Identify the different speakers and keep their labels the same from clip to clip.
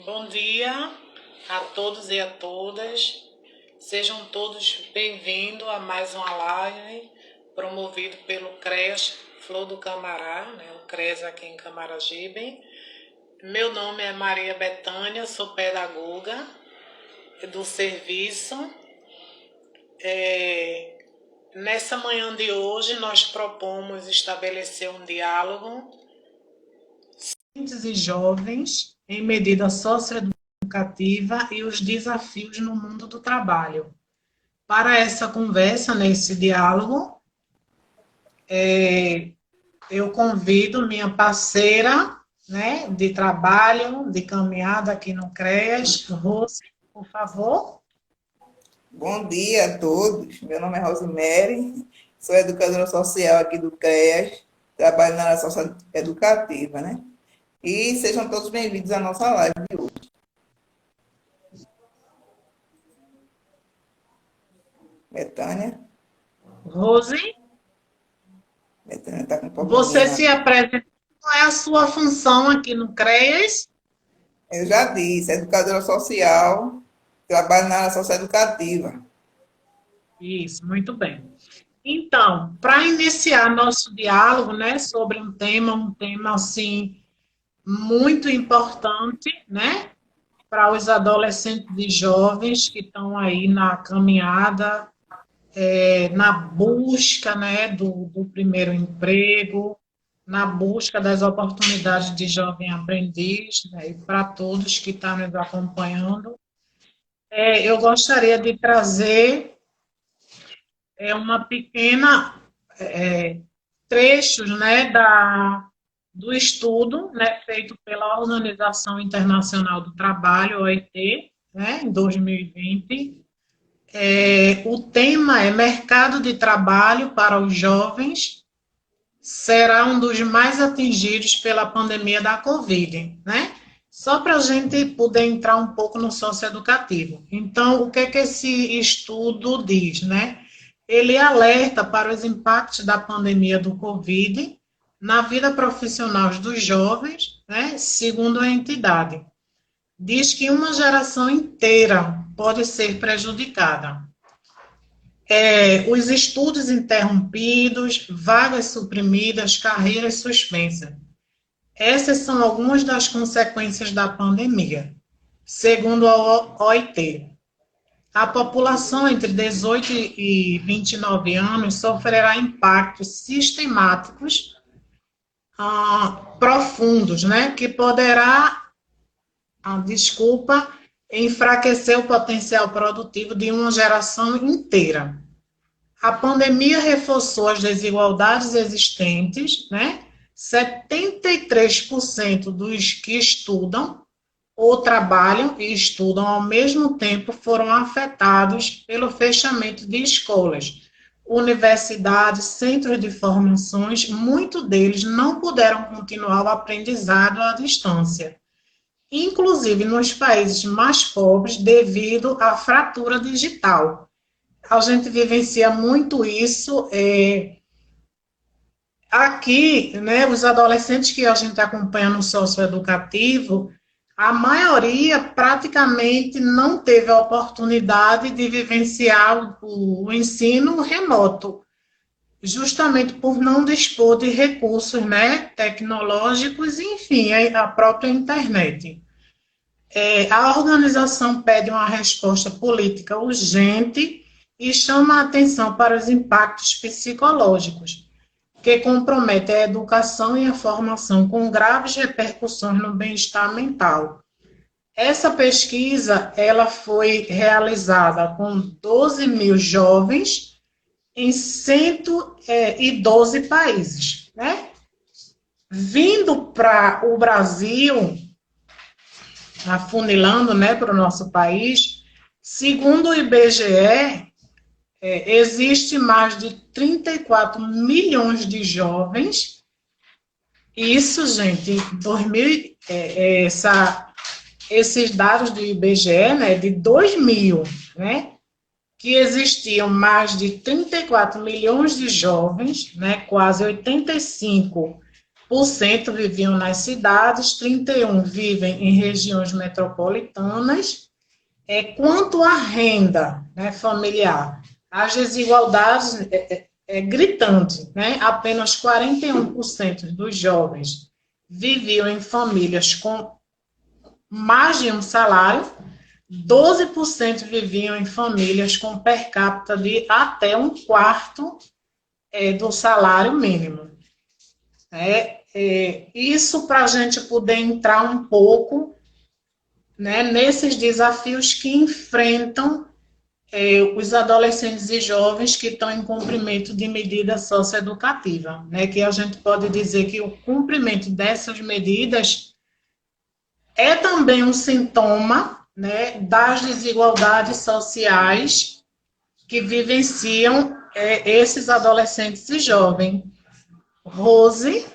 Speaker 1: Bom dia a todos e a todas. Sejam todos bem-vindos a mais uma live promovido pelo CREAS Flor do Camará, o CREAS aqui em Camaragibe. Meu nome é Maria Bethânia, sou pedagoga do serviço. Nessa manhã de hoje, nós propomos estabelecer um diálogo e jovens em medida socioeducativa e os desafios no mundo do trabalho. Para essa conversa, nesse diálogo, eu convido minha parceira, de trabalho, de caminhada aqui no CREAS, Rose, por favor.
Speaker 2: Bom dia a todos, meu nome é Rosemary, sou educadora social aqui do CREAS, trabalho na área socioeducativa, E sejam todos bem-vindos à nossa live de hoje. Betânia?
Speaker 1: Rose?
Speaker 2: Betânia está com um pouquinho.
Speaker 1: Você se apresenta, qual é a sua função aqui no CREAS?
Speaker 2: Eu já disse, educadora social, trabalho na área socioeducativa.
Speaker 1: Isso, muito bem. Então, para iniciar nosso diálogo, sobre um tema assim muito importante, para os adolescentes e jovens que estão aí na caminhada, na busca, do primeiro emprego, na busca das oportunidades de jovem aprendiz, e para todos que estão nos acompanhando. Eu gostaria de trazer uma pequena trechos, do estudo, feito pela Organização Internacional do Trabalho, OIT, em 2020. O tema é Mercado de Trabalho para os Jovens será um dos mais atingidos pela pandemia da Covid, Só para a gente poder entrar um pouco no socioeducativo. Então, o que esse estudo diz, Ele alerta para os impactos da pandemia do Covid na vida profissional dos jovens, segundo a entidade. Diz que uma geração inteira pode ser prejudicada. Os estudos interrompidos, vagas suprimidas, carreiras suspensas. Essas são algumas das consequências da pandemia, segundo a OIT. A população entre 18 e 29 anos sofrerá impactos sistemáticos profundos, que poderá, enfraquecer o potencial produtivo de uma geração inteira. A pandemia reforçou as desigualdades existentes, 73% dos que estudam ou trabalham e estudam ao mesmo tempo foram afetados pelo fechamento de escolas, universidades, centros de formações. Muitos deles não puderam continuar o aprendizado à distância, inclusive nos países mais pobres, devido à fratura digital. A gente vivencia muito isso. Aqui, os adolescentes que a gente acompanha no socioeducativo, a maioria praticamente não teve a oportunidade de vivenciar o ensino remoto, justamente por não dispor de recursos, tecnológicos, enfim, a própria internet. A organização pede uma resposta política urgente e chama a atenção para os impactos psicológicos, que comprometem a educação e a formação com graves repercussões no bem-estar mental. Essa pesquisa ela foi realizada com 12 mil jovens em 112 países. Vindo para o Brasil, afunilando para o nosso país, segundo o IBGE, existe mais de 34 milhões de jovens. Isso, gente, esses dados do IBGE, de 2000, que existiam mais de 34 milhões de jovens, quase 85 4% viviam nas cidades, 31% vivem em regiões metropolitanas. Quanto à renda, né, familiar, as desigualdades gritante, né? Apenas 41% dos jovens viviam em famílias com mais de um salário, 12% viviam em famílias com per capita de até um quarto do salário mínimo. Isso para a gente poder entrar um pouco, né, nesses desafios que enfrentam os adolescentes e jovens que estão em cumprimento de medida socioeducativa, né, que a gente pode dizer que o cumprimento dessas medidas é também um sintoma, né, das desigualdades sociais que vivenciam esses adolescentes e jovens. Rose?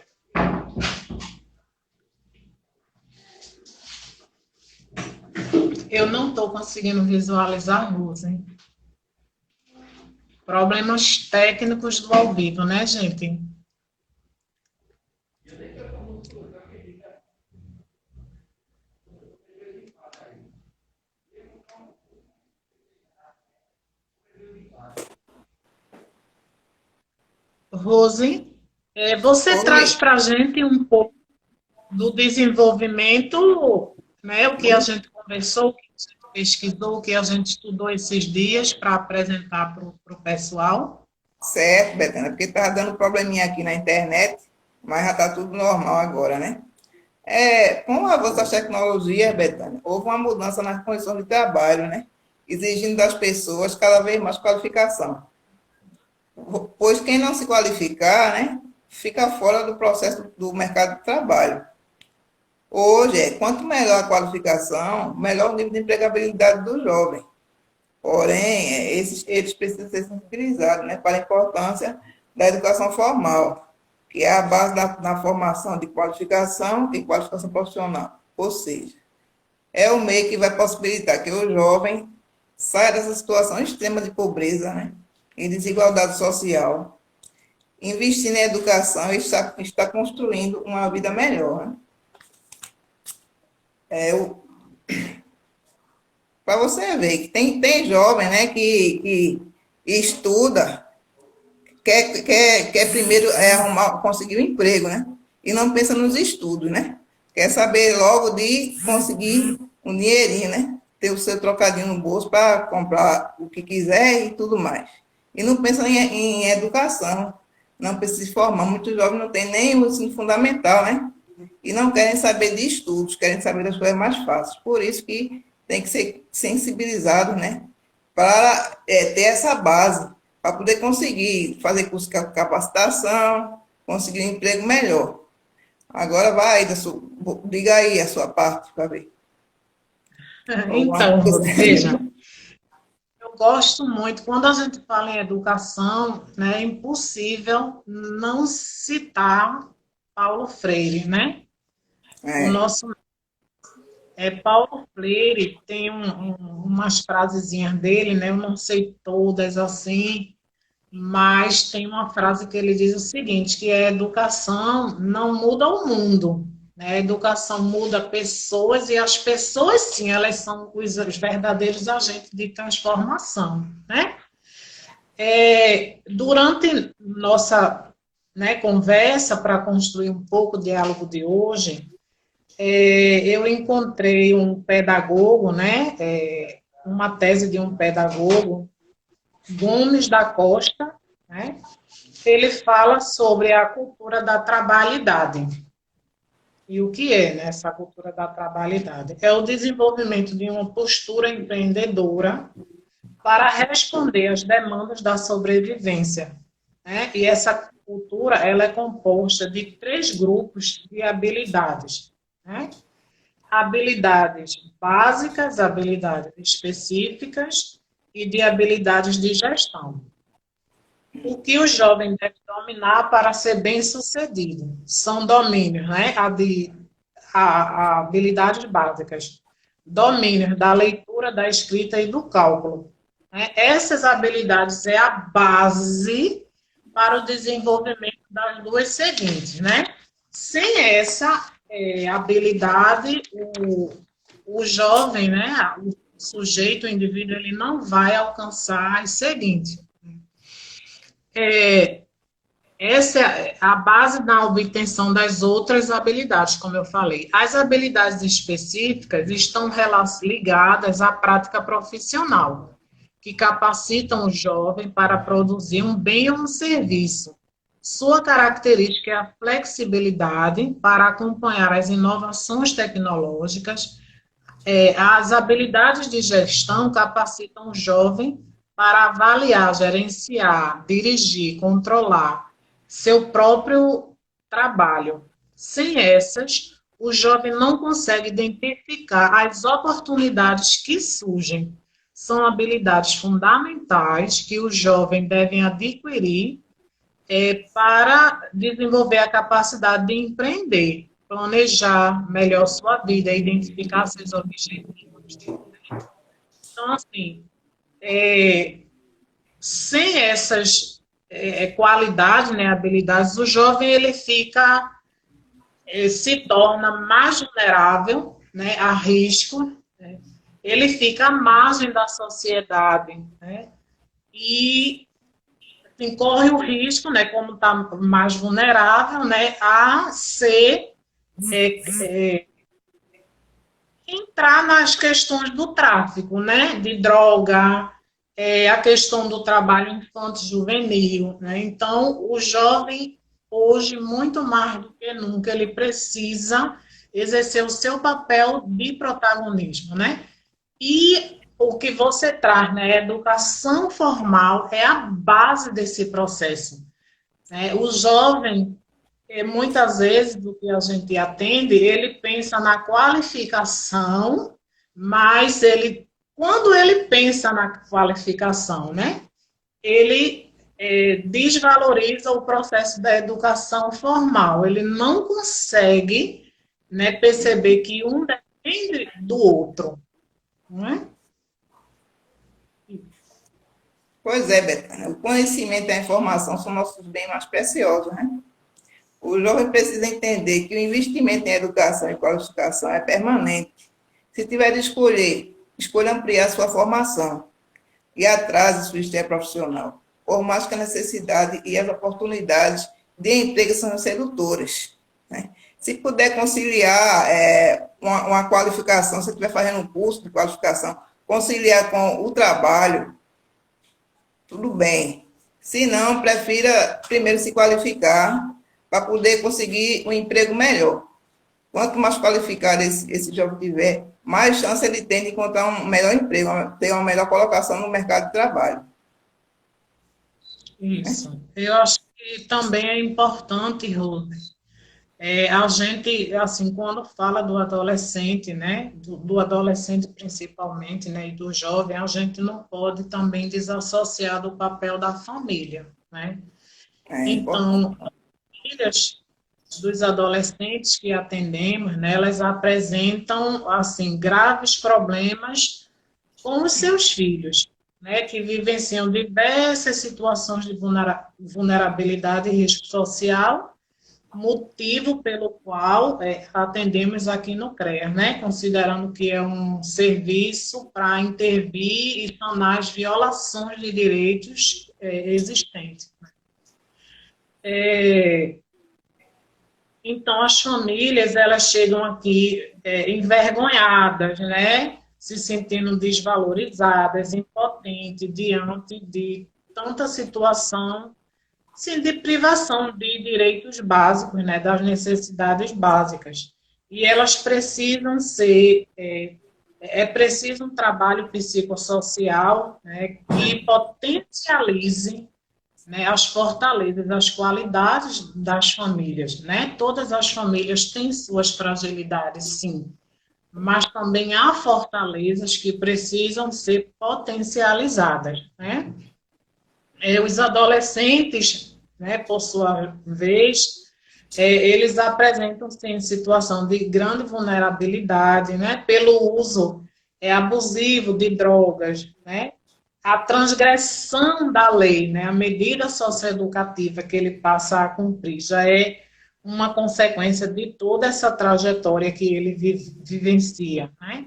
Speaker 1: Eu não estou conseguindo visualizar a Rose. Problemas técnicos do ao vivo, né, gente? Rose, você traz para a gente um pouco do desenvolvimento, né, o que a gente conversou, o que a gente pesquisou, o que a gente estudou esses dias para apresentar para o pessoal?
Speaker 2: Certo, Betânia, porque estava dando probleminha aqui na internet, mas já está tudo normal agora, né? Com o avanço das tecnologias, Betânia, houve uma mudança nas condições de trabalho, né? Exigindo das pessoas cada vez mais qualificação. Pois quem não se qualificar, né, fica fora do processo do mercado de trabalho. Hoje, quanto melhor a qualificação, melhor o nível de empregabilidade do jovem. Porém, eles precisam ser sensibilizados, né, para a importância da educação formal, que é a base da formação de qualificação e qualificação profissional. Ou seja, é o meio que vai possibilitar que o jovem saia dessa situação extrema de pobreza, né, e desigualdade social, investir na educação e está construindo uma vida melhor. Né? Para você ver que tem jovem, né, que estuda, quer primeiro conseguir um emprego, né? E não pensa nos estudos, né? Quer saber logo de conseguir um dinheirinho, né? Ter o seu trocadinho no bolso para comprar o que quiser e tudo mais. E não pensa em educação, não precisa se formar. Muitos jovens não têm nem o ensino fundamental, né? E não querem saber de estudos, querem saber das coisas mais fáceis. Por isso que tem que ser sensibilizado, né? Para ter essa base, para poder conseguir fazer curso de capacitação, conseguir um emprego melhor. Agora vai, diga aí a sua parte para ver.
Speaker 1: Então, veja, eu gosto muito, quando a gente fala em educação, né, é impossível não citar Paulo Freire, né? O nosso Paulo Freire tem umas frasezinhas dele, né? Eu não sei todas assim, mas tem uma frase que ele diz o seguinte, que a educação não muda o mundo, né? A educação muda pessoas e as pessoas, sim, elas são os verdadeiros agentes de transformação, né? Durante nossa, né, conversa para construir um pouco o diálogo de hoje, eu encontrei um pedagogo, né, uma tese de um pedagogo, Gomes da Costa, né, ele fala sobre a cultura da trabalhidade. E o que é, né, essa cultura da trabalhidade? É o desenvolvimento de uma postura empreendedora para responder às demandas da sobrevivência, né? E essa cultura ela é composta de 3 grupos de habilidades, né? Habilidades básicas, habilidades específicas e de habilidades de gestão. O que o jovem deve dominar para ser bem-sucedido são domínios, né? Habilidades básicas, domínios da leitura, da escrita e do cálculo. Né? Essas habilidades é a base para o desenvolvimento das 2 seguintes, né? Sem essa habilidade, o jovem, né, o sujeito, o indivíduo, ele não vai alcançar o seguinte. Essa é a base da obtenção das outras habilidades, como eu falei. As habilidades específicas estão ligadas à prática profissional, que capacitam o jovem para produzir um bem ou um serviço. Sua característica é a flexibilidade para acompanhar as inovações tecnológicas. As habilidades de gestão capacitam o jovem para avaliar, gerenciar, dirigir, controlar seu próprio trabalho. Sem essas, o jovem não consegue identificar as oportunidades que surgem. São habilidades fundamentais que o jovem deve adquirir para desenvolver a capacidade de empreender, planejar melhor sua vida, identificar seus objetivos. Então, assim, sem essas qualidades, né, habilidades, o jovem ele fica, se torna mais vulnerável, né, a risco, né, ele fica à margem da sociedade, né, e assim, corre o risco, né, como está mais vulnerável, né, a ser entrar nas questões do tráfico, né, de droga, a questão do trabalho infanto-juvenil, né? Então, o jovem, hoje, muito mais do que nunca, ele precisa exercer o seu papel de protagonismo, né? E o que você traz, né? A educação formal é a base desse processo, né? O jovem, muitas vezes, do que a gente atende, ele pensa na qualificação, mas quando ele pensa na qualificação, né, ele desvaloriza o processo da educação formal. Ele não consegue, né, perceber que um depende do outro. Não é?
Speaker 2: Pois é, Betânia, o conhecimento e a informação são nossos bens mais preciosos, né? O jovem precisa entender que o investimento em educação e qualificação é permanente. Se tiver de escolher, escolha ampliar sua formação e atrase sua história profissional, por mais que a necessidade e as oportunidades de emprego são sedutoras, né? Se puder conciliar uma qualificação, se estiver fazendo um curso de qualificação, conciliar com o trabalho, tudo bem. Se não, prefira primeiro se qualificar para poder conseguir um emprego melhor. Quanto mais qualificado esse jovem tiver, mais chance ele tem de encontrar um melhor emprego, ter uma melhor colocação no mercado de trabalho.
Speaker 1: Isso. Eu acho que também é importante, Rose, a gente, assim, quando fala do adolescente, né, do adolescente principalmente, né, e do jovem, a gente não pode também desassociar do papel da família, né? Então, as famílias dos adolescentes que atendemos, né, elas apresentam, assim, graves problemas com os seus filhos, né, que vivenciam diversas situações de vulnerabilidade e risco social, motivo pelo qual atendemos aqui no CREA, né? Considerando que é um serviço para intervir e sanar as violações de direitos existentes. Então, as famílias, elas chegam aqui envergonhadas, né? Se sentindo desvalorizadas, impotentes, diante de tanta situação, sim, de privação de direitos básicos, né, das necessidades básicas. E elas precisam ser, preciso um trabalho psicossocial, né, que potencialize, né, as fortalezas, as qualidades das famílias, né? Todas as famílias têm suas fragilidades, sim, mas também há fortalezas que precisam ser potencializadas, né? Os adolescentes, né, por sua vez, eles apresentam sim, situação de grande vulnerabilidade, né, pelo uso abusivo de drogas, né, a transgressão da lei, né, a medida socioeducativa que ele passa a cumprir já é uma consequência de toda essa trajetória que ele vivencia, né?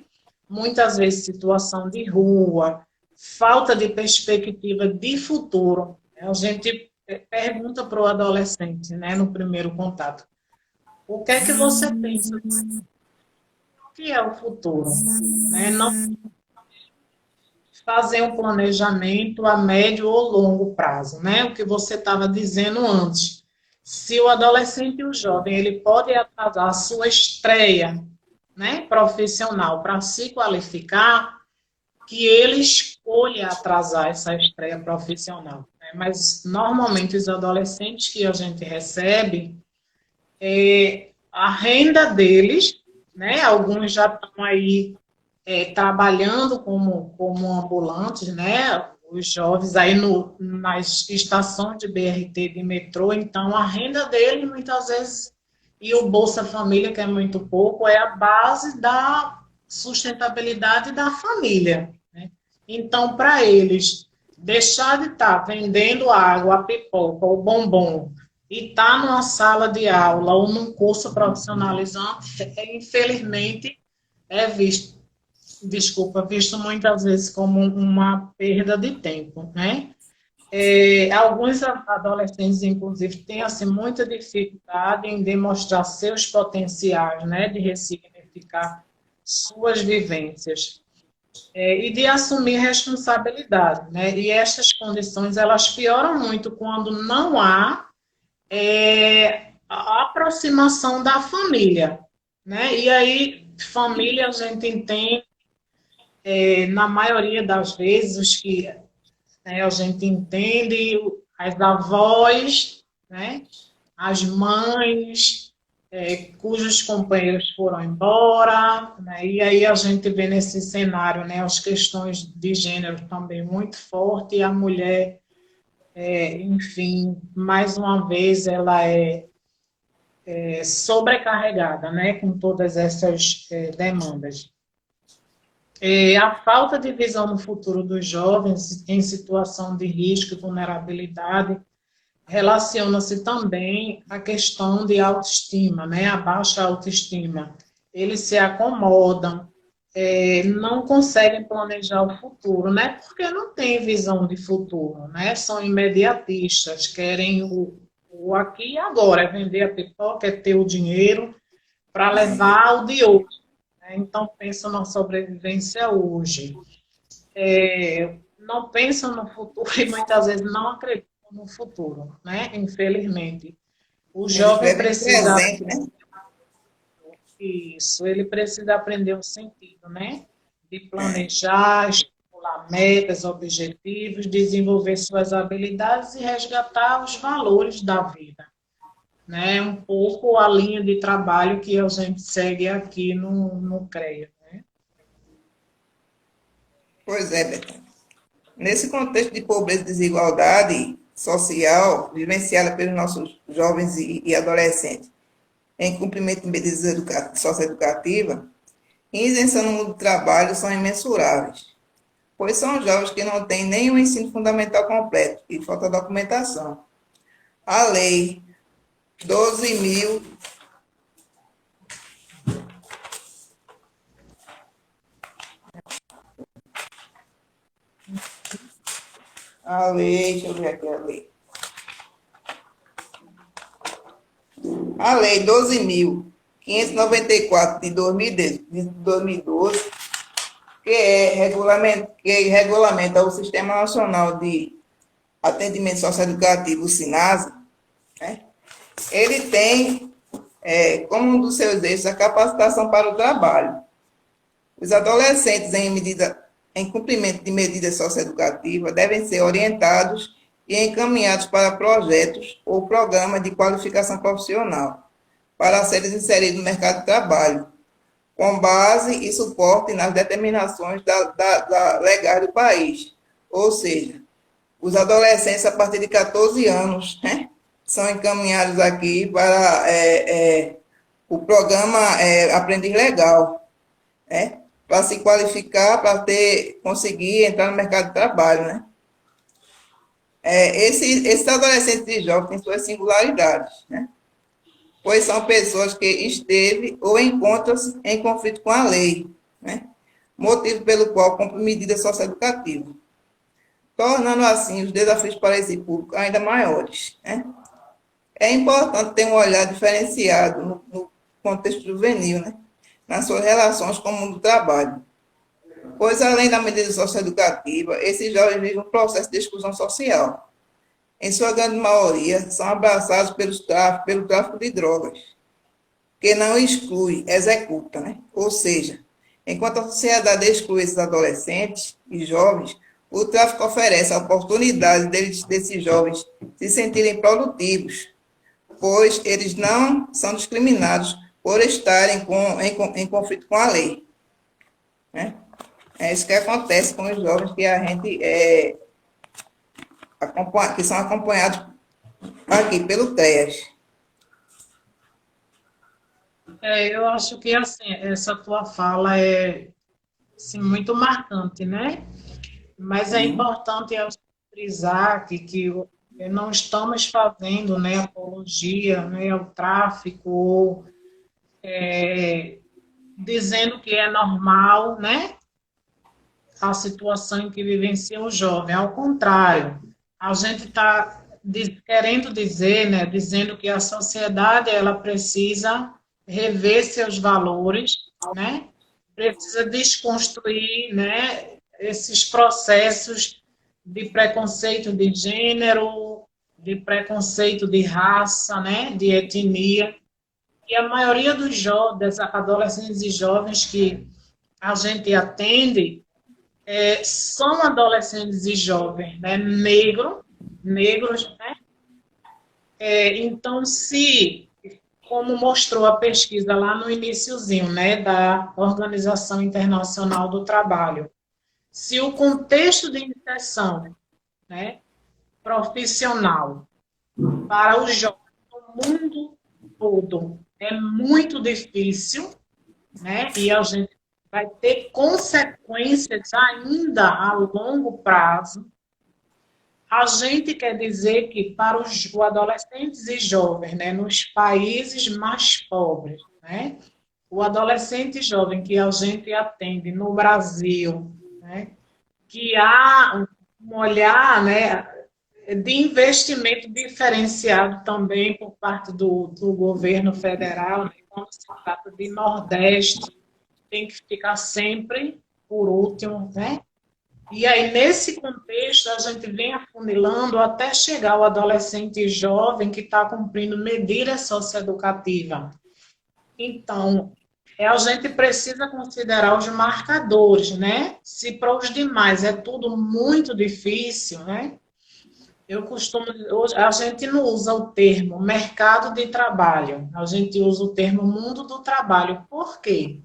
Speaker 1: Muitas vezes situação de rua, falta de perspectiva de futuro. A gente pergunta para o adolescente, né, no primeiro contato, o que é que você pensa? O que é o futuro? Né? Não fazer um planejamento a médio ou longo prazo, né? O que você estava dizendo antes. Se o adolescente e o jovem ele pode atrasar a sua estreia, né, profissional para se qualificar, que ele escolha atrasar essa estreia profissional. Né? Mas normalmente os adolescentes que a gente recebe, a renda deles, né? Alguns já estão aí trabalhando como ambulantes, né? Os jovens aí nas estações de BRT, de metrô, então a renda deles muitas vezes, e o Bolsa Família, que é muito pouco, é a base da sustentabilidade da família. Né? Então, para eles, deixar de estar vendendo água, a pipoca, o bombom, e estar numa sala de aula ou num curso profissionalizante, infelizmente, é visto visto muitas vezes como uma perda de tempo, né? Alguns adolescentes, inclusive, têm assim, muita dificuldade em demonstrar seus potenciais, né? De ressignificar suas vivências e de assumir responsabilidade, né? E essas condições, elas pioram muito quando não há a aproximação da família, né? E aí, família, a gente entende na maioria das vezes, os que a gente entende, as avós, né, as mães, cujos companheiros foram embora, né, e aí a gente vê nesse cenário, né, as questões de gênero também muito forte, e a mulher, enfim, mais uma vez, ela é sobrecarregada, né, com todas essas demandas. A falta de visão no futuro dos jovens em situação de risco e vulnerabilidade relaciona-se também à questão de autoestima, né? A baixa autoestima. Eles se acomodam, não conseguem planejar o futuro, né? Porque não têm visão de futuro, né? São imediatistas, querem o aqui e agora, é vender a pipoca, é ter o dinheiro para levar o de hoje. Então, pensam na sobrevivência hoje. Não pensam no futuro e muitas vezes não acreditam no futuro, né? Infelizmente. O
Speaker 2: Eles
Speaker 1: jovem
Speaker 2: vivem no
Speaker 1: precisa
Speaker 2: presente, né?
Speaker 1: isso, ele precisa aprender o sentido, né? De planejar, estipular metas, objetivos, desenvolver suas habilidades e resgatar os valores da vida. Né? Um pouco a linha de trabalho que a gente segue aqui no CREA. Né?
Speaker 2: Pois é, Betânia. Nesse contexto de pobreza e desigualdade social vivenciada pelos nossos jovens e adolescentes, em cumprimento de medidas socioeducativas, isenção no mundo do trabalho são imensuráveis, pois são jovens que não têm nem o ensino fundamental completo e falta documentação. A lei 12.000 a lei, deixa eu ver aqui a lei. A lei 12.594 de 2012, que regulamenta o Sistema Nacional de Atendimento Socioeducativo, o SINASE, né? Ele tem como um dos seus eixos a capacitação para o trabalho. Os adolescentes em cumprimento de medidas socioeducativas devem ser orientados e encaminhados para projetos ou programas de qualificação profissional para serem inseridos no mercado de trabalho, com base e suporte nas determinações legais do país. Ou seja, os adolescentes a partir de 14 anos, né, são encaminhados aqui para o programa Aprendiz Legal, né, para se qualificar, para conseguir entrar no mercado de trabalho, né? Esses adolescentes e jovens têm suas singularidades, né? pois são pessoas que esteve ou encontram-se em conflito com a lei, né? Motivo pelo qual cumpre medidas socioeducativas, tornando assim os desafios para esse público ainda maiores, né? É importante ter um olhar diferenciado no contexto juvenil, né? Nas suas relações com o mundo do trabalho, pois além da medida socioeducativa, esses jovens vivem um processo de exclusão social. Em sua grande maioria, são abraçados pelo tráfico de drogas, que não exclui, executa, né? Ou seja, enquanto a sociedade exclui esses adolescentes e jovens, o tráfico oferece a oportunidade desses jovens se sentirem produtivos, pois eles não são discriminados por estarem em conflito com a lei, né? É isso que acontece com os jovens que a gente que são acompanhados aqui pelo TEAS.
Speaker 1: Eu acho que assim, essa tua fala é assim, muito marcante, né? Mas é importante eu frisar que não estamos fazendo, né, apologia, né, ao tráfico, ou dizendo que é normal, né, a situação em que vivencia o jovem. Ao contrário, a gente está querendo dizer, né, dizendo que a sociedade ela precisa rever seus valores, né, precisa desconstruir, né, esses processos de preconceito de gênero, de preconceito de raça, né, de etnia. E a maioria dos adolescentes e jovens que a gente atende são adolescentes e jovens, né, negros, né? Então, se, como mostrou a pesquisa lá no iniciozinho, né, da Organização Internacional do Trabalho, se o contexto de inserção, né, profissional para os jovens no mundo todo é muito difícil, né, e a gente vai ter consequências ainda a longo prazo, a gente quer dizer que para os adolescentes e jovens, né, nos países mais pobres, né, o adolescente jovem que a gente atende no Brasil, né, que há um olhar, né, de investimento diferenciado também por parte do governo federal, né, quando se trata de Nordeste, tem que ficar sempre por último, né? E aí, nesse contexto, a gente vem afunilando até chegar ao adolescente jovem que está cumprindo medida socioeducativa. Então, a gente precisa considerar os marcadores, né? Se para os demais é tudo muito difícil, né? Eu costumo, hoje, a gente não usa o termo mercado de trabalho, a gente usa o termo mundo do trabalho. Por quê?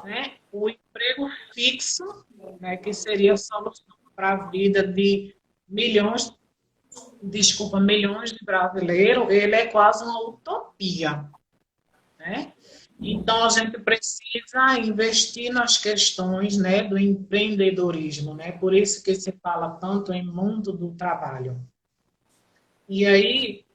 Speaker 1: Né? O emprego fixo, né, que seria a solução para a vida de milhões de brasileiros, ele é quase uma utopia, né? Então, a gente precisa investir nas questões, né, do empreendedorismo, né? Por isso que se fala tanto em mundo do trabalho. E aí,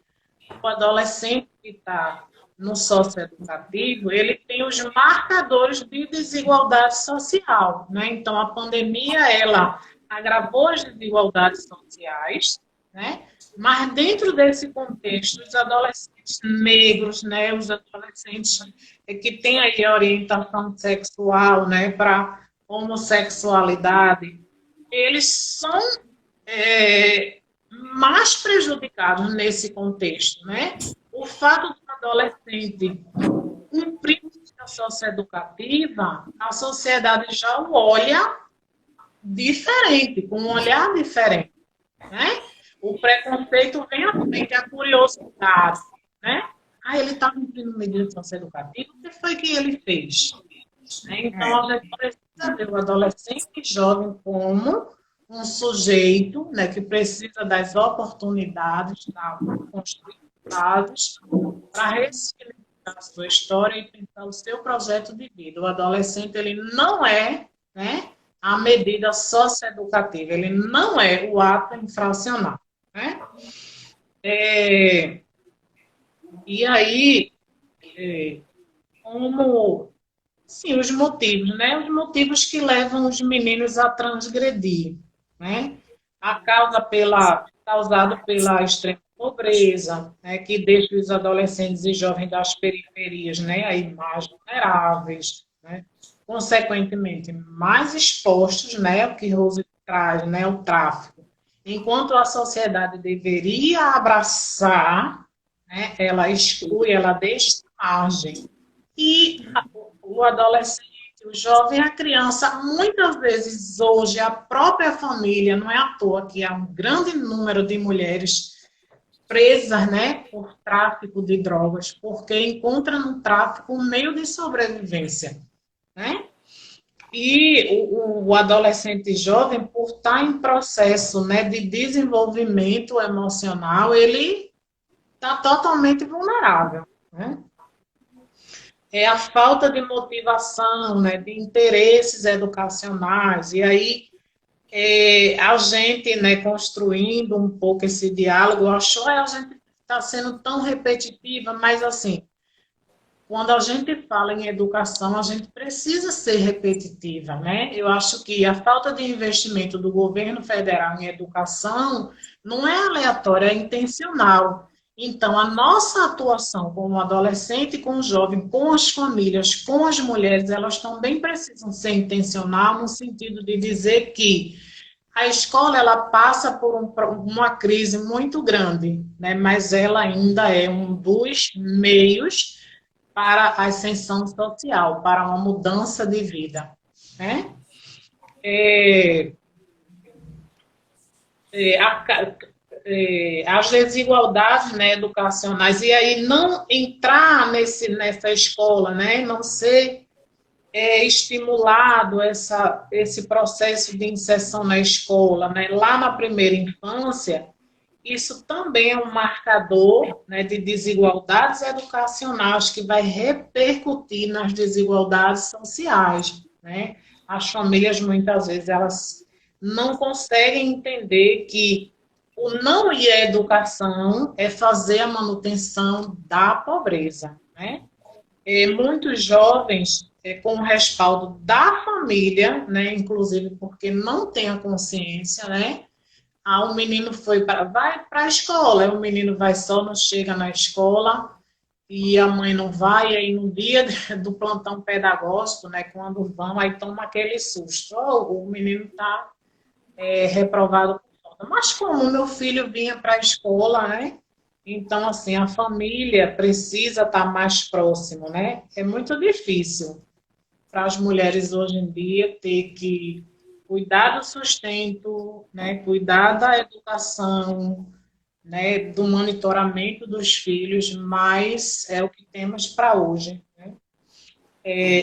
Speaker 1: o adolescente que está no socioeducativo, ele tem os marcadores de desigualdade social, né? Então, a pandemia, ela agravou as desigualdades sociais, né? Mas dentro desse contexto, os adolescentes negros, né, os adolescentes que têm aí a orientação sexual, né, para homossexualidade, eles são mais prejudicados nesse contexto, né? O fato do adolescente cumprir a socioeducativa, a sociedade já o olha diferente, com um olhar diferente, né? O preconceito vem à frente, a curiosidade, né? Ah, ele está cumprindo medida socioeducativa, o que foi que ele fez? Então, a gente precisa ver o adolescente jovem como um sujeito, né, que precisa das oportunidades para construir bases, para ressignificar a sua história e pensar o seu projeto de vida. O adolescente, ele não é, né, a medida socioeducativa, ele não é o ato infracional, né? E aí, é, como, sim, os motivos, né? Os motivos que levam os meninos a transgredir, né? Causado pela extrema pobreza, né? Que deixa os adolescentes e jovens das periferias, né? Aí mais vulneráveis, né? Consequentemente, mais expostos, né? O que Rose traz, né? O tráfico. Enquanto a sociedade deveria abraçar, né? Ela exclui, ela deixa margem. E o adolescente, o jovem, a criança, muitas vezes hoje a própria família, não é à toa que há um grande número de mulheres presas, né, por tráfico de drogas, porque encontra no tráfico um meio de sobrevivência, né? E o adolescente jovem, por estar em processo, né, de desenvolvimento emocional, ele está totalmente vulnerável, né? É a falta de motivação, né, de interesses educacionais. E aí a gente, né, construindo um pouco esse diálogo, achou que a gente está sendo tão repetitiva, mas assim, quando a gente fala em educação, a gente precisa ser repetitiva, né? Eu acho que a falta de investimento do governo federal em educação não é aleatória, é intencional. Então, a nossa atuação como adolescente, com o jovem, com as famílias, com as mulheres, elas também precisam ser intencional no sentido de dizer que a escola ela passa por uma crise muito grande, né? Mas ela ainda é um dos meios para a ascensão social, para uma mudança de vida, né? É, é, a, as desigualdades, né, educacionais, e aí não entrar nessa escola, né, não ser estimulado esse processo de inserção na escola, né, lá na primeira infância, isso também é um marcador, né, de desigualdades educacionais que vai repercutir nas desigualdades sociais, né? As famílias, muitas vezes, elas não conseguem entender que o não ir à educação é fazer a manutenção da pobreza, né? Muitos jovens, com o respaldo da família, né, inclusive porque não tem a consciência, né, o menino vai para a escola, aí o menino vai só, não chega na escola, e a mãe não vai, e aí no dia do plantão pedagógico, né, quando vão, aí toma aquele susto, oh, o menino está reprovado. Mas como meu filho vinha para a escola, né? Então, assim, a família precisa estar mais próximo, né? É muito difícil para as mulheres hoje em dia ter que cuidar do sustento, né, cuidar da educação, né, do monitoramento dos filhos, mas é o que temos para hoje. Né?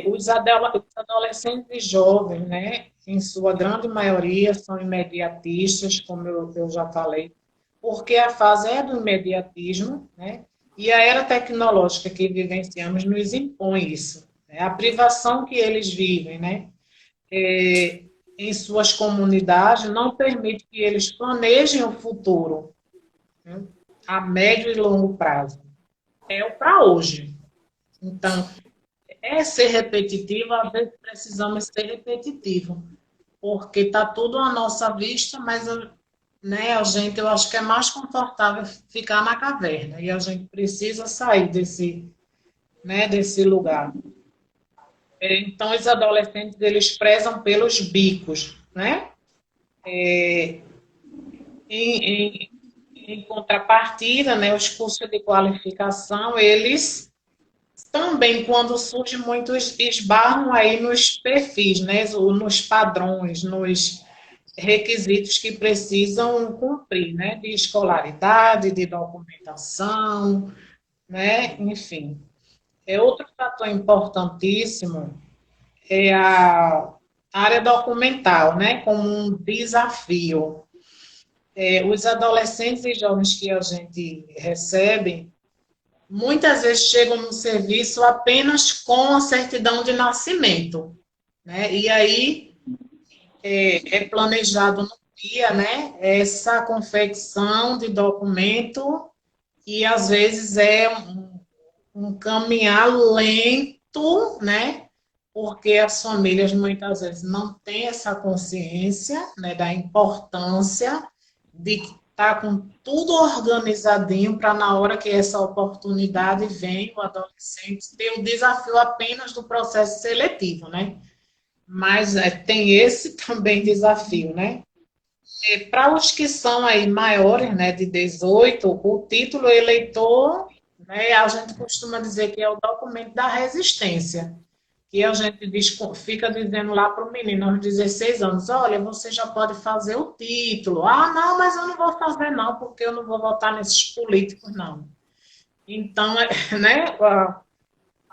Speaker 1: Os adolescentes e jovens, né, em sua grande maioria, são imediatistas, como eu já falei, porque a fase é do imediatismo, né, e a era tecnológica que vivenciamos nos impõe isso. Né? A privação que eles vivem, né, em suas comunidades não permite que eles planejem o futuro, né, a médio e longo prazo. É o para hoje. Então, ser repetitivo, às vezes precisamos ser repetitivo, porque está tudo à nossa vista, mas né, a gente, eu acho que é mais confortável ficar na caverna, e a gente precisa sair desse lugar. Então, os adolescentes, eles prezam pelos bicos, né? Em, em contrapartida, né, os cursos de qualificação, eles também, quando surgem, muitos esbarram aí nos perfis, né, nos padrões, nos requisitos que precisam cumprir, né, de escolaridade, de documentação, né, enfim. Outro fator importantíssimo é a área documental, né, como um desafio. Os adolescentes e jovens que a gente recebe, muitas vezes chegam no serviço apenas com a certidão de nascimento, né? E aí planejado no dia, né? Essa confecção de documento e às vezes é um caminhar lento, né? Porque as famílias muitas vezes não têm essa consciência, né, da importância de estar com tudo organizadinho para na hora que essa oportunidade vem, o adolescente ter o desafio apenas do processo seletivo, né? Mas tem esse também desafio, né? Para os que são aí maiores, né, de 18, o título eleitor, né, a gente costuma dizer que é o documento da resistência, que a gente diz, fica dizendo lá para o menino aos 16 anos, olha, você já pode fazer o título. Ah, não, mas eu não vou fazer não, porque eu não vou votar nesses políticos, não. Então, né,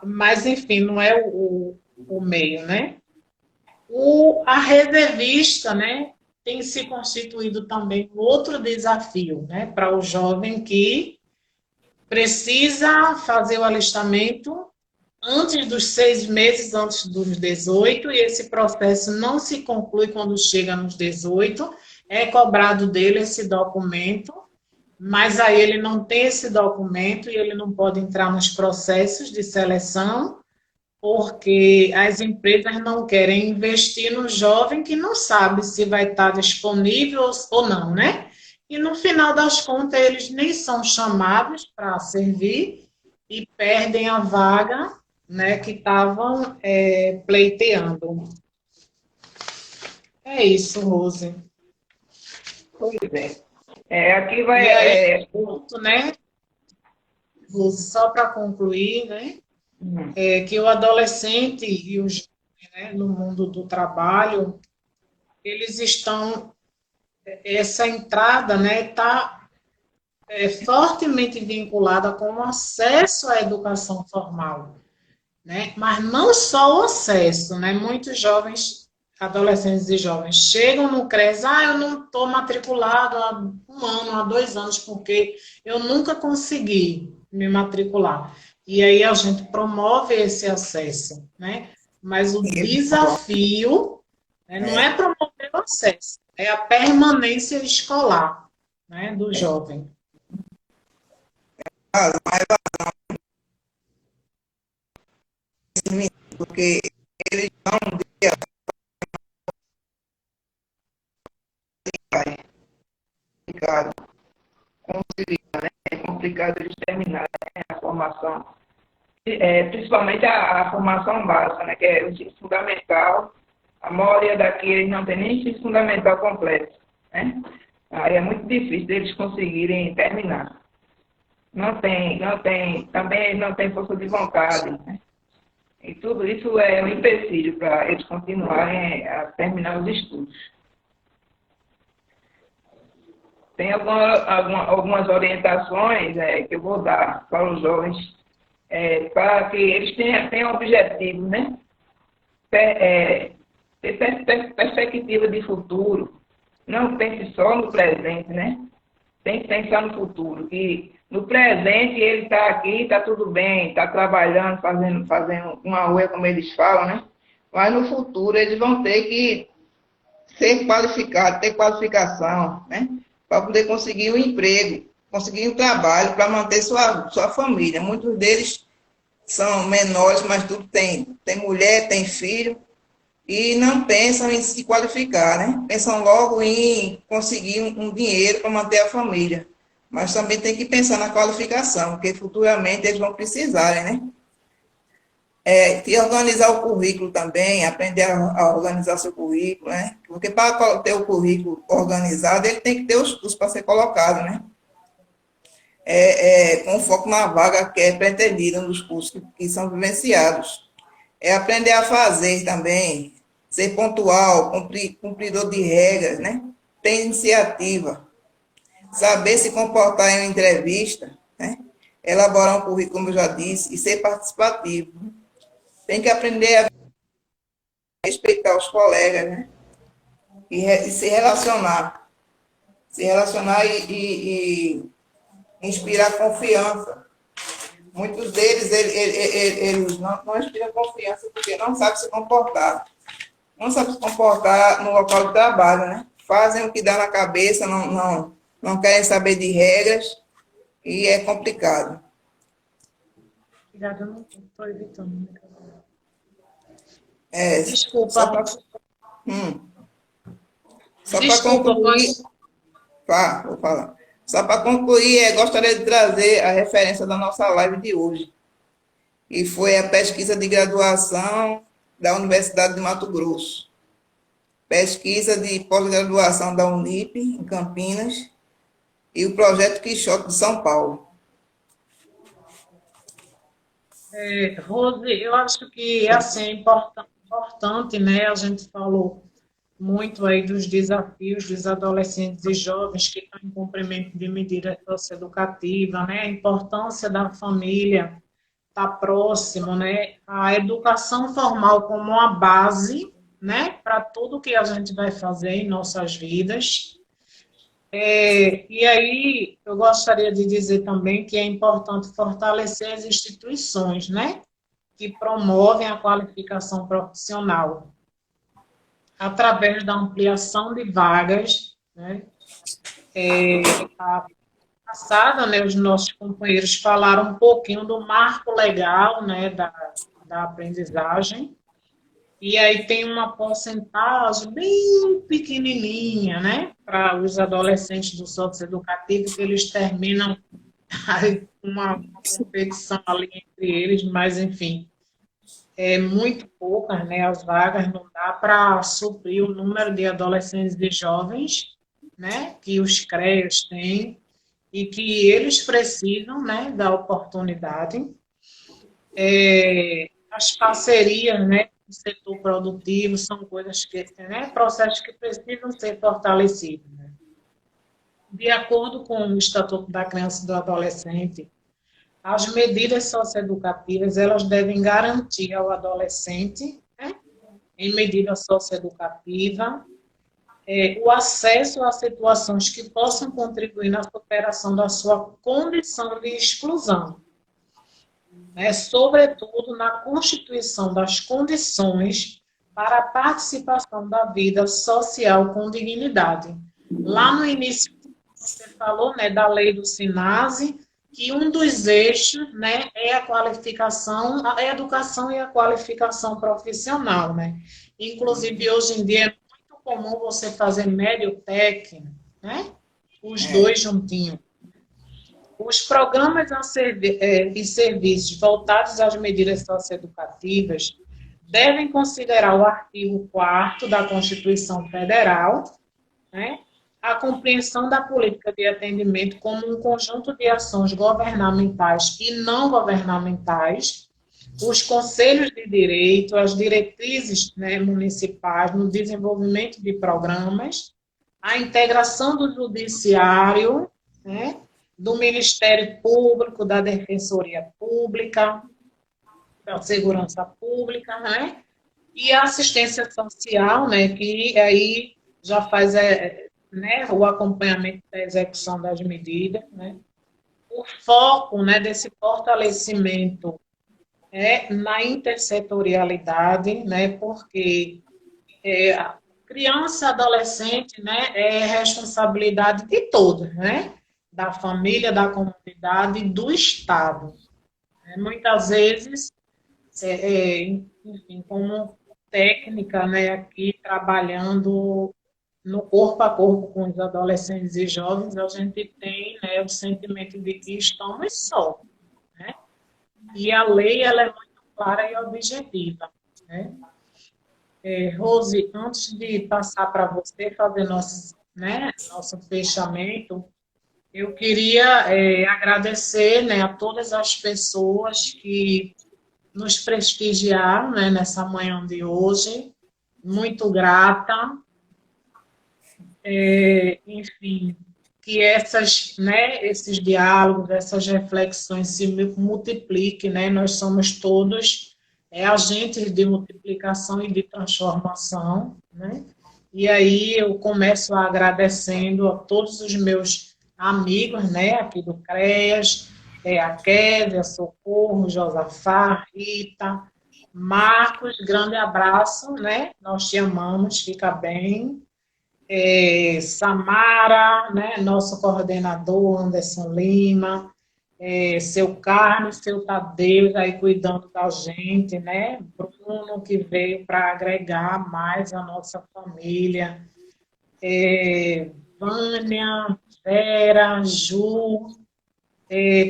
Speaker 1: mas enfim, não é o meio, né? A reservista, né, tem se constituído também outro desafio, né, para o jovem que precisa fazer o alistamento antes dos 6 meses, antes dos 18, e esse processo não se conclui quando chega nos 18, é cobrado dele esse documento, mas aí ele não tem esse documento e ele não pode entrar nos processos de seleção porque as empresas não querem investir no jovem que não sabe se vai estar disponível ou não, né? E no final das contas, eles nem são chamados para servir e perdem a vaga, né, que estavam pleiteando. É isso, Rose.
Speaker 2: Pois é. Aqui
Speaker 1: E aí,
Speaker 2: vai.
Speaker 1: ponto, né, Rose, só para concluir, né,
Speaker 2: Hum,
Speaker 1: que o adolescente e o jovem, né, no mundo do trabalho, eles estão essa entrada, né, está fortemente vinculada com o acesso à educação formal, né? Mas não só o acesso, né? Muitos jovens, adolescentes e jovens, chegam no CRES, eu não estou matriculado há 1 ano, há 2 anos, porque eu nunca consegui me matricular. E aí a gente promove esse acesso, né? Mas o
Speaker 2: e eles não vão.
Speaker 1: desafio, né, não é promover o acesso, é a permanência escolar, né, do jovem.
Speaker 2: Porque eles vão um dia vai complicado, é complicado eles terminarem, né, a formação. Principalmente a formação básica, né, que é o ensino fundamental. A maioria daqui eles não tem nem ensino fundamental completo, né? Aí é muito difícil deles conseguirem terminar. Também eles não têm força de vontade, né? E tudo isso é um empecilho para eles continuarem a terminar os estudos. Tem algumas orientações que eu vou dar para os jovens, para que eles tenham objetivos, né? Ter perspectiva de futuro. Não pense só no presente, né? Tem que pensar no futuro. Que no presente ele está aqui, está tudo bem, está trabalhando, fazendo uma rua, como eles falam, né? Mas no futuro eles vão ter que ser qualificados, ter qualificação, né? Para poder conseguir um emprego, conseguir um trabalho para manter sua família. Muitos deles são menores, mas tudo tem mulher, tem filho, e não pensam em se qualificar, né? Pensam logo em conseguir um dinheiro para manter a família. Mas também tem que pensar na qualificação, porque futuramente eles vão precisarem, né? E organizar o currículo também, aprender a organizar seu currículo, né? Porque para ter o currículo organizado, ele tem que ter os cursos para ser colocado, né? Com foco na vaga que é pretendida nos cursos que são vivenciados. Aprender a fazer também, ser pontual, cumpridor de regras, né? Ter iniciativa, saber se comportar em uma entrevista, né? Elaborar um currículo, como eu já disse, e ser participativo. Tem que aprender a respeitar os colegas, né? E se relacionar. Se relacionar e inspirar confiança. Muitos deles, eles não inspiram confiança porque não sabem se comportar. Não sabem se comportar no local de trabalho, né? Fazem o que dá na cabeça, não querem saber de regras e é complicado.
Speaker 1: Obrigada, eu não estou evitando.
Speaker 2: É, só
Speaker 1: Desculpa,
Speaker 2: para só para
Speaker 1: desculpa,
Speaker 2: concluir,
Speaker 1: pois.
Speaker 2: vou falar. Só para concluir, gostaria de trazer a referência da nossa live de hoje, e foi a pesquisa de graduação da Universidade de Mato Grosso. Pesquisa de pós-graduação da Unip, em Campinas, e o Projeto Quixote de São Paulo.
Speaker 1: Rose, eu acho que assim, é importante, né? A gente falou muito aí dos desafios dos adolescentes e jovens que estão em cumprimento de medida socioeducativa, né? A importância da família estar próximo, né? A educação formal como uma base, né? Para tudo que a gente vai fazer em nossas vidas. E aí, eu gostaria de dizer também que é importante fortalecer as instituições, né? Que promovem a qualificação profissional através da ampliação de vagas, né? A passada, né, os nossos companheiros falaram um pouquinho do marco legal, né, da aprendizagem, e aí tem uma porcentagem bem pequenininha, né, para os adolescentes do socioeducativo, que eles terminam uma competição ali entre eles, mas enfim, é muito poucas, né, as vagas, não dá para suprir o número de adolescentes e jovens, né, que os CREAs têm e que eles precisam, né, da oportunidade. As parcerias, né, do setor produtivo são coisas que, né, processos que precisam ser fortalecidos. Né? De acordo com o Estatuto da Criança e do Adolescente, as medidas socioeducativas, elas devem garantir ao adolescente, né, em medida socioeducativa, o acesso a situações que possam contribuir na superação da sua condição de exclusão, né, sobretudo na constituição das condições para a participação da vida social com dignidade. Lá no início, você falou, né, da lei do SINASE, que um dos eixos, né, é a qualificação, a educação e a qualificação profissional, né? Inclusive, hoje em dia é muito comum você fazer médio técnico, né? Os dois juntinhos. Os programas e serviços voltados às medidas socioeducativas devem considerar o artigo 4º da Constituição Federal, né, a compreensão da política de atendimento como um conjunto de ações governamentais e não governamentais, os conselhos de direito, as diretrizes, né, municipais no desenvolvimento de programas, a integração do judiciário, né, do Ministério Público, da Defensoria Pública, da Segurança Pública, né, e a assistência social, né, que aí já faz né, o acompanhamento da execução das medidas, né? O foco, né, desse fortalecimento na intersetorialidade, né, porque a criança, adolescente, né, é responsabilidade de todos, né, da família, da comunidade, do Estado. Muitas vezes, enfim, como técnica, né, aqui trabalhando no corpo a corpo com os adolescentes e jovens, a gente tem, né, o sentimento de que estamos só, né? E a lei, ela é muito clara e objetiva, né? Rose, antes de passar para você fazer nosso fechamento, eu queria agradecer, né, a todas as pessoas que nos prestigiaram, né, nessa manhã de hoje. Muito grata. Enfim, que esses diálogos, essas reflexões se multipliquem, né? Nós somos todos agentes de multiplicação e de transformação, né? E aí eu começo agradecendo a todos os meus amigos, né, aqui do CREAS, a Kézia, Socorro, Josafá, Rita, Marcos, grande abraço, né? Nós te amamos, fica bem. Samara, né, nosso coordenador Anderson Lima, seu Carlos, seu Tadeu aí cuidando da gente, né? Bruno que veio para agregar mais a nossa família, Vânia, Vera, Ju,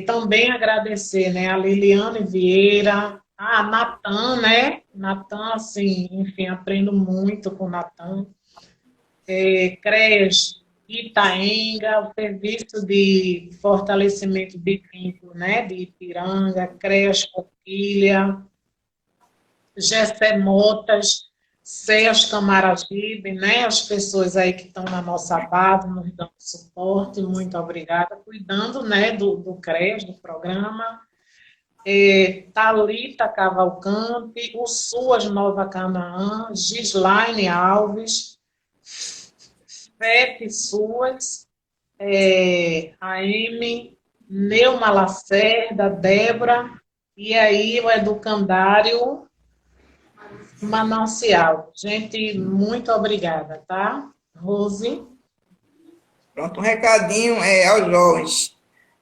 Speaker 1: também agradecer, né? A Liliane Vieira, a Natan, né? Natan, assim, enfim, aprendo muito com o Natan. CREAS Itaenga, o serviço de fortalecimento de vínculo, né, de Ipiranga, CREAS Coquilha, Gessé Motas, CEAS Camaragibe, né, as pessoas aí que estão na nossa base, nos dando suporte, muito obrigada, cuidando, né, do CREAS, do programa, Thalita Cavalcante, o SUAS Nova Canaã, Gislaine Alves, Fete Suas, a Amy, Neuma Lacerda, Débora, e aí o educandário Manancial. Gente, muito obrigada, tá? Rose?
Speaker 2: Pronto, um recadinho aos jovens.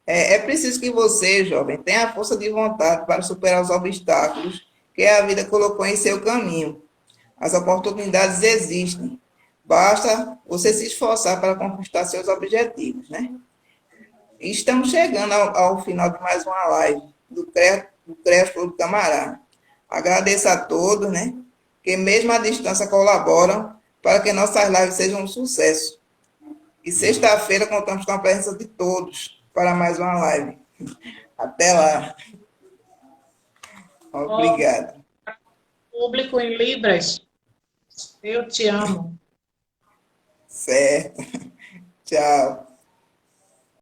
Speaker 2: É preciso que você, jovem, tenha a força de vontade para superar os obstáculos que a vida colocou em seu caminho. As oportunidades existem. Basta você se esforçar para conquistar seus objetivos, né? E estamos chegando ao final de mais uma live do CREAS Clube Camará. Agradeço a todos, né? Que mesmo à distância colaboram para que nossas lives sejam um sucesso. E sexta-feira contamos com a presença de todos para mais uma live. Até lá. Obrigado.
Speaker 1: Público em Libras, eu te amo.
Speaker 2: Certo. Tchau.